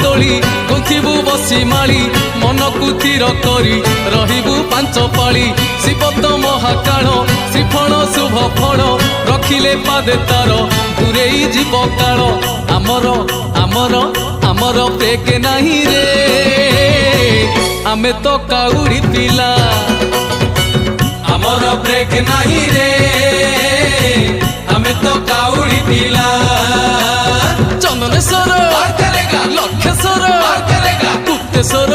तोली गुंथिबु बसी माली मन को थीर करी रहिबु पांच पाली शिव तो महाकाल श्रीफल शुभ फल रखिले पादे तार दूरेई जीव काल आमर आमर आमर ब्रेक नहीं रे आमे तो काउड़ी पिला आमर ब्रेक नहीं रे आमे तो काउड़ी पिला चंदनेश्वर लक्षेश्वर गुप्तेश्वर